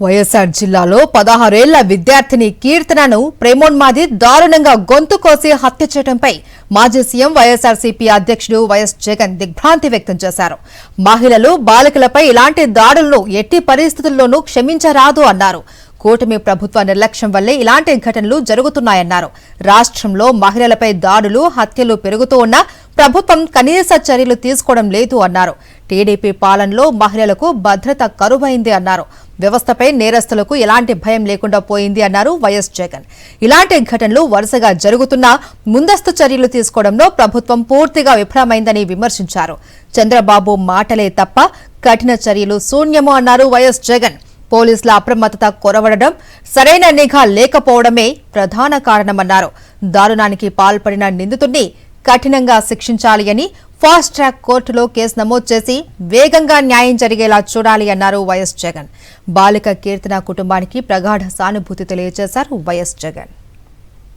వైఎస్ఆర్ జిల్లాలో 16 ఏళ్ల విద్యార్థిని కీర్తనను ప్రేమోన్మాది దారుణంగా గొంతు కోసి హత్య చేయడంపై మాజీ సీఎం వైఎస్ఆర్సీపీ అధ్యక్షుడు వైఎస్ జగన్ దిగ్భ్రాంతి వ్యక్తం చేశారు. మహిళలు బాలికలపై ఇలాంటి దాడులను ఎట్టి పరిస్థితుల్లోనూ క్షమించరాదు అన్నారు. కూటమి ప్రభుత్వ నిర్లక్ష్యం వల్లే ఇలాంటి ఘటనలు జరుగుతున్నాయన్నారు. రాష్ట్రంలో మహిళలపై దాడులు, హత్యలు పెరుగుతూ ఉన్నా ప్రభుత్వం కనీస చర్యలు తీసుకోవడం లేదు అన్నారు. టీడీపీ పాలనలో మహిళలకు భద్రత కరువైంది అన్నారు. వ్యవస్థపై నేరస్తులకు ఎలాంటి భయం లేకుండా పోయింది అన్నారు వైఎస్ జగన్. ఇలాంటి ఘటనలు వరుసగా జరుగుతున్నా ముందస్తు చర్యలు తీసుకోవడంలో ప్రభుత్వం పూర్తిగా విఫలమైందని విమర్శించారు. చంద్రబాబు మాటలే తప్ప కఠిన చర్యలు శూన్యము అన్నారు వైఎస్ జగన్. పోలీసుల అప్రమత్తత కొరవడడం, సరైన నిఘా లేకపోవడమే ప్రధాన కారణమన్నారు. దారుణానికి పాల్పడిన నిందితుడిని కఠినంగా శిక్షించాలి అని ఫాస్ట్ ట్రాక్ కోర్టులో కేసు నమోదు చేసి వేగంగా న్యాయం జరిగేలా చూడాలి అన్నారు వైఎస్ జగన్. బాలిక కీర్తన కుటుంబానికి ప్రగాఢ సానుభూతి తెలియజేశారు వైఎస్ జగన్.